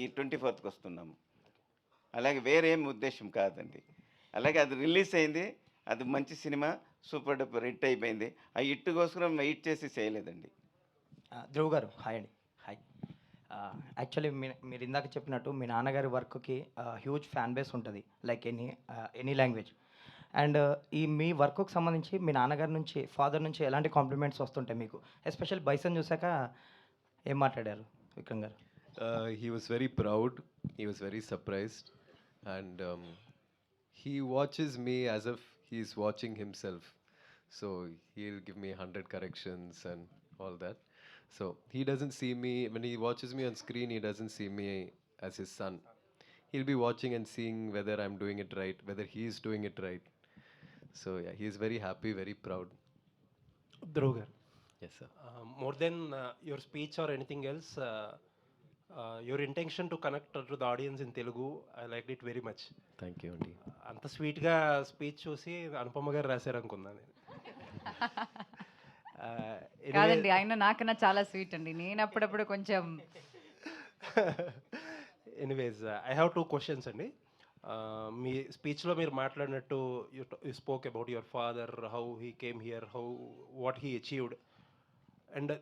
ఈ 24థ్కి వస్తున్నాము. అలాగే వేరేం ఉద్దేశం కాదండి. అలాగే అది రిలీజ్ అయింది. అది మంచి సినిమా. సూపర్ డూపర్ హిట్ అయిపోయింది. ఆ హిట్ కోసరం వెయిట్ చేసి చేయలేదండి. ధ్రువ్ గారు హాయ్ అండి. హాయ్. యాక్చువల్లీ మీరు ఇందాక చెప్పినట్టు మీ నాన్నగారి వర్క్కి హ్యూజ్ ఫ్యాన్ బేస్ ఉంటుంది, లైక్ ఎనీ లాంగ్వేజ్. అండ్ ఈ మీ వర్క్కి సంబంధించి మీ నాన్నగారి నుంచి, ఫాదర్ నుంచి ఎలాంటి కాంప్లిమెంట్స్ వస్తుంటాయి మీకు? ఎస్పెషల్ బైసన్ చూసాక ఏం మాట్లాడారు విక్రమ్ గారు? He was very proud. He was very surprised, and he watches me as if he's watching himself. So he'll give me 100 corrections and all that. So he doesn't see me when he watches me on screen. He doesn't see me as his son. He'll be watching and seeing whether I'm doing it right, whether he's doing it right. So yeah, he's very happy, very proud. Dhruv garu, Yes, sir. more than your speech or anything else, your intention to connect to the audience in Telugu, I liked it very much. Thank you, Andy. అంత స్వీట్గా speech చూసి అనుపమ గారు రాశారు అనుకున్నా నేను. కాదండి, ఆయన నాకన్నా చాలా స్వీట్ అండి. నేను అప్పుడప్పుడు కొంచెం ఎనీవేస్ ఐ హ్యావ్ 2 క్వశ్చన్స్ అండి. మీ స్పీచ్లో మీరు మాట్లాడినట్టు you spoke about your father, how he came here, what he achieved, and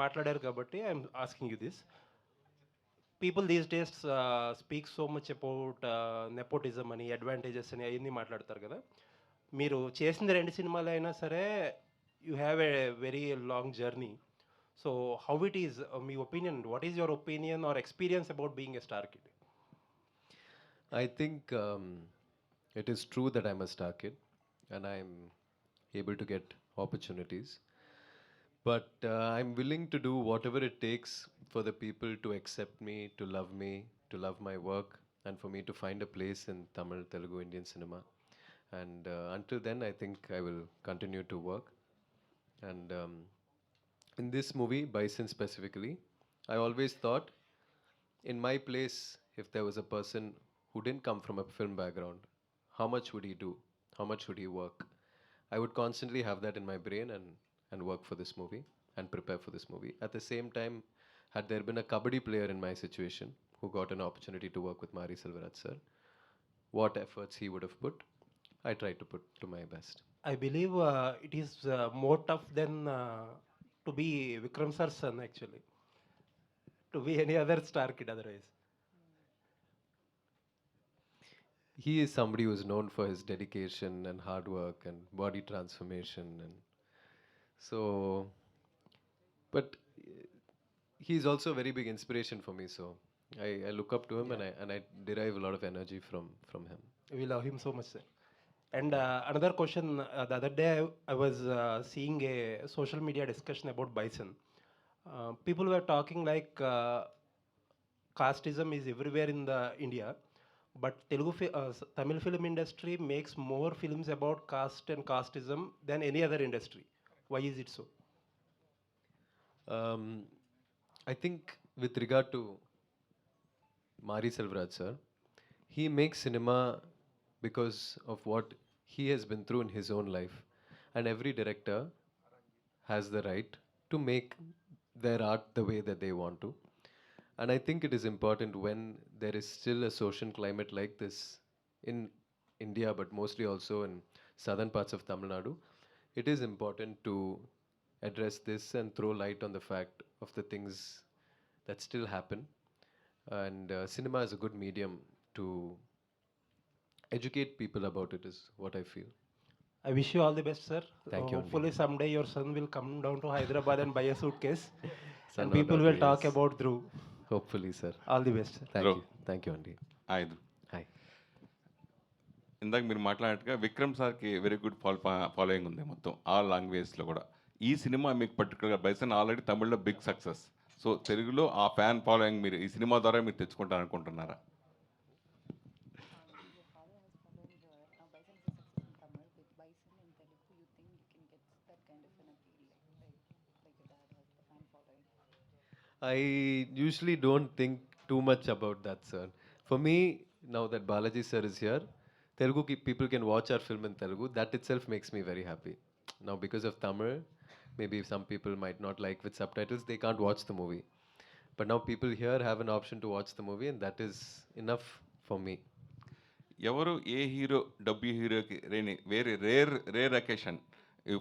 మాట్లాడారు కాబట్టి I'm asking you this. People these days speak so much about nepotism అని, అడ్వాంటేజెస్ అని అవన్నీ మాట్లాడతారు కదా. మీరు చేసిన 2 సినిమాలు అయినా సరే you have a very long journey. So how it is, me opinion, what is your opinion or experience about being a star kid? I think it is true that I'm a star kid and I'm able to get opportunities. But I'm willing to do whatever it takes for the people to accept me, to love my work, and for me to find a place in Tamil, Telugu, Indian cinema. And until then, I think I will continue to work. And in this movie, Bison specifically, I always thought in my place, if there was a person who didn't come from a film background, how much would he do? How much would he work? I would constantly have that in my brain and work for this movie and prepare for this movie. At the same time, had there been a kabaddi player in my situation who got an opportunity to work with Mari Selvaraj sir, what efforts he would have put, I tried to put to my best. I believe it is more tough than to be Vikram sir's son actually, to be any other star kid otherwise. He is somebody who is known for his dedication and hard work and body transformation, and so, but he's also a very big inspiration for me. So I look up to him, and I derive a lot of energy from him. We love him so much, sir. And another question, the other day I was seeing a social media discussion about Bison. People were talking like casteism is everywhere in the India, but Tamil film industry makes more films about caste and casteism than any other industry. Why is it so? I think with regard to Mari Selvaraj sir, he makes cinema because of what he has been through in his own life, and every director has the right to make their art the way that they want to. And I think it is important when there is still a social climate like this in India, but mostly also in southern parts of Tamil Nadu, it is important to address this and throw light on the fact of the things that still happen. And cinema is a good medium to educate people about it, is what I feel. I wish you all the best, sir. Thank you, Hopefully someday your son will come down to Hyderabad and buy a suitcase Son and or people will daughter, talk yes. about Dhruv. Hopefully, sir. All the best, sir. Thank you, Andy. ఐదు Hi. ఇందాక మీరు మాట్లాడినట్టుగా విక్రమ్ సార్కి very good following ఉంది మొత్తం all లాంగ్వేజ్లో కూడా. ఈ cinema మీకు పర్టికులర్గా బైసన్ ఆల్రెడీ తమిళ్లో బిగ్ సక్సెస్. సో తెలుగులో ఆ ఫ్యాన్ ఫాలోయింగ్ మీరు ఈ సినిమా ద్వారా మీరు తెచ్చుకుంటారు అనుకుంటున్నారా? I usually don't think too much about that, sir. For me, now that Balaji sir is here, people can watch our film in Telugu. That itself makes me very happy. Now, because of Tamil, maybe some people might not like with subtitles, they can't watch the movie. But now people here have an option to watch the movie, and that is enough for me. ఎవరు ఏ hero డబ్బు హీరోకి రేని very rare occasion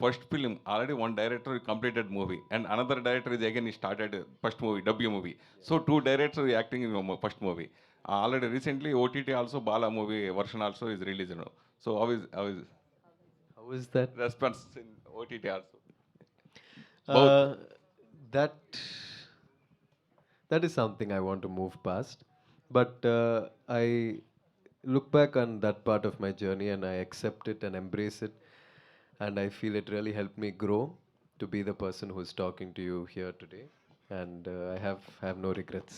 first film already one director completed movie and another director is again started first movie W movie so two director acting in first movie already recently OTT also Bala movie version also is release so how is How is that? Response in OTT also Uh, that that is something I want to move past. But I look back on that part of my journey and I accept it and embrace it. And I feel it really helped me grow to be the person who's talking to you here today. And I have no regrets.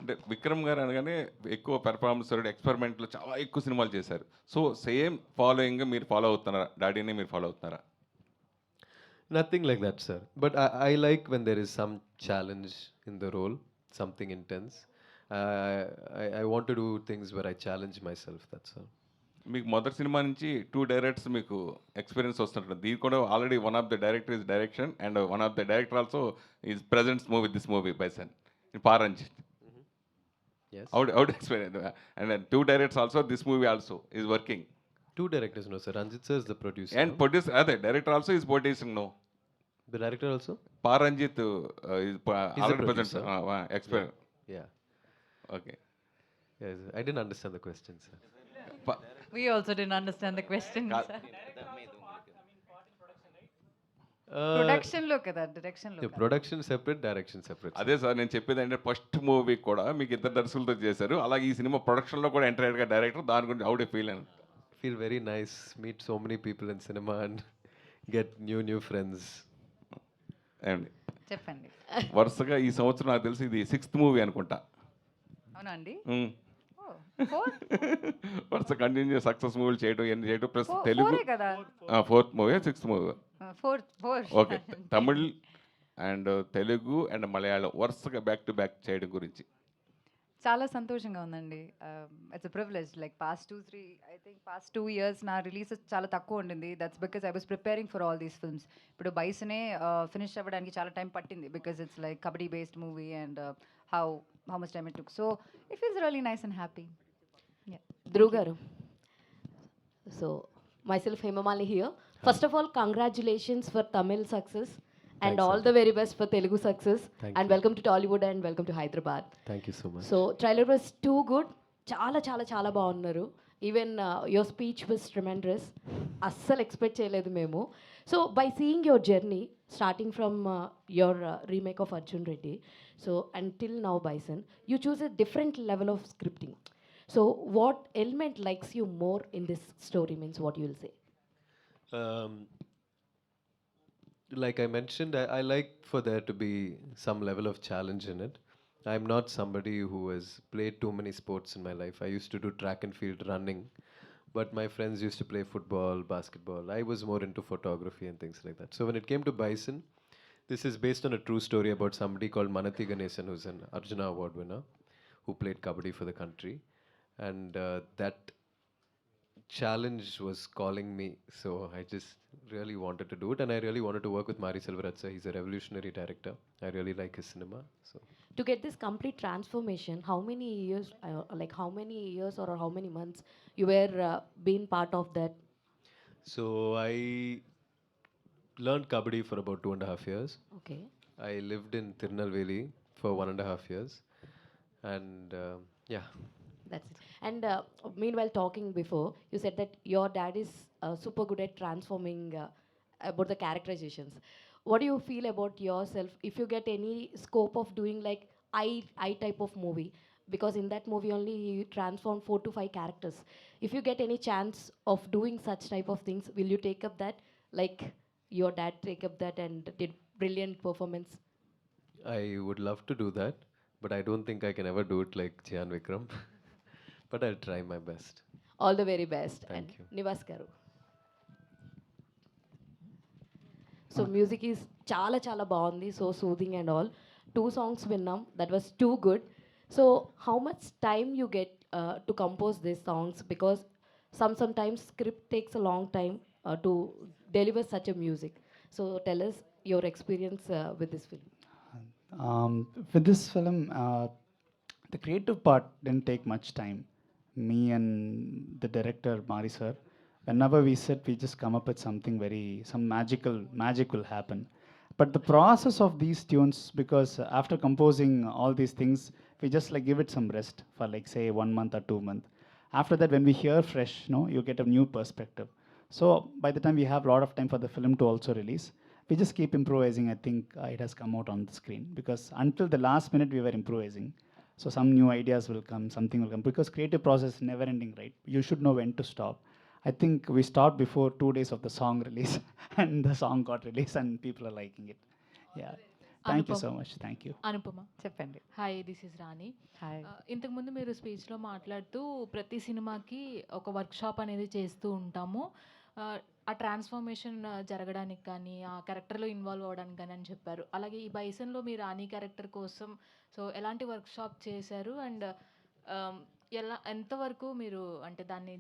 అంటే విక్రమ్ గారు అనగానే ఎక్కువ performance ఎక్స్పెరిమెంట్లు చాలా ఎక్కువ సినిమాలు చేశారు so same following మీరు follow అవుతున్నారా డాడీని మీరు ఫాలో అవుతున్నారా Nothing like that, sir. But I like when there is some challenge in the role, something intense. I want to do things where I challenge myself, that's all. మీకు మొదటి cinema నుంచి two directors మీకు experience వస్తుంటుంది దీని కూడా already one of the director is direction and one of the director also is presents movie this movie Bison Pa Ranjith Yes. Out experience and two directors also this movie also is working Two directors, no, sir. Ranjit sir is the producer. And no? Produce అదే director also is producing no The director also? Pa Ranjith He's a producer. Experience Yeah. Okay Yes. I didn't understand the question, sir. We also didn't understand the question. sir. Production లో కదా direction లో The కదా. production separate, direction separate. sir. అదే sir నేను చెప్పేది అంటే first movie కూడా మీకు ఇద్దరు దర్శకులతో చేశారు అలాగే ఈ సినిమా ప్రొడక్షన్లో కూడా ఎంటర్గా డైరెక్టర్ దాని గురించి అవుడే ఫీల్ అని Feel very nice, meet so many people in cinema and get new friends. ఏమండి చెప్పండి వరుసగా ఈ సంవత్సరం నాకు తెలిసి ఇది 6th మూవీ అనుకుంటా అవునా అండి మ్మ్. ఫోర్ వరుస కంటిన్యూ సక్సెస్ మూవీలు చేయడం ఎన్ని చేయడం ప్లస్ తెలుగు ఫోరే కదా 4th movie 6th movie four okay Tamil and Telugu and Malayalam వరుసగా బ్యాక్ టు బ్యాక్ చేయడం గురించి చాలా సంతోషంగా ఉందండి it's privilege like past 2 years నా రిలీజెస్ చాలా తక్కువ ఉండింది that's because I was preparing for all these films ఇప్పుడు బైస్నే ఫినిష్ అవ్వడానికి చాలా టైం పట్టింది because it's like kabaddi based movie and how much time it took so it feels really nice and happy Dhruv garu. So, myself Hemamali here. First of all, congratulations for Tamil success and Thanks, all Aunty. the very best for Telugu success. Thank And you. welcome to Tollywood and welcome to Hyderabad. Thank you so much. So, trailer was too good. చాలా చాలా చాలా బాగున్నారు even your speech was ట్రిమెండరస్ అస్సలు expect చేయలేదు మేము so by seeing your journey starting from your remake of Arjun Reddy so until now bison you choose a different level of scripting so what element likes you more in this story means what you will say Um, like I mentioned, I like for there to be some level of challenge in it. I'm not somebody who has played too many sports in my life. I used to do track and field running, but my friends used to play football, basketball. I was more into photography and things like that. So when it came to Bison, this is based on a true story about somebody called Manathi Ganesan, who's an Arjuna Award winner, who played kabaddi for the country. And that challenge was calling me, so I just really wanted to do it, and I really wanted to work with Mari Selvaratsa. He's a revolutionary director. I really like his cinema. So to get this complete transformation how many years or how many months you were being part of that so I learned kabaddi for about 2.5 years. okay I lived in Tirunelveli for 1.5 years, and yeah. That's it. And meanwhile, talking before, you said that your dad is super good at transforming about the characterizations. What do you feel about yourself if you get any scope of doing like I type of movie? Because in that movie only he transformed 4 to 5 characters. If you get any chance of doing such type of things, will you take up that? Like your dad take up that and did brilliant performance. I would love to do that, but I don't think I can ever do it like Jian Vikram. But I'll try my best. All the very best. Thank and you. Nivas garu. So music is chala chala baagundi, so soothing and all. 2 songs vinnam, that was too good. So how much time you get to compose these songs? Because sometimes script takes a long time to deliver such a music. So tell us your experience with this film. With this film, the creative part didn't take much time. Me and the director Mari sir, whenever we sit, we just come up with something some magic will happen. But the process of these tunes, because after composing all these things, we just like give it some rest for like say 1 month or 2 months. After that, when we hear fresh, you get a new perspective. So by the time we have a lot of time for the film to also release, we just keep improvising. I think it has come out on the screen, because until the last minute we were improvising. So some new ideas will come, something will come, because creative process is never ending, right? You should know when to stop. I think we stopped before 2 days of the song release and the song got released and people are liking it. Yeah. Thank you so much. Thank you. Anupama. చెప్పండి. Hi, this is Rani. Hi. ఇంతకుముందు మీరు స్పీచ్లో మాట్లాడుతూ ప్రతి సినిమాకి ఒక workshop అనేది చేస్తూ ఉంటాము. ఆ ట్రాన్స్ఫర్మేషన్ జరగడానికి కానీ, ఆ క్యారెక్టర్లో ఇన్వాల్వ్ అవ్వడానికి కానీ అని చెప్పారు. అలాగే ఈ బైసన్లో మీరు రాణి క్యారెక్టర్ కోసం సో ఎలాంటి వర్క్షాప్ చేశారు? అండ్ ఎంతవరకు మీరు అంటే దాన్ని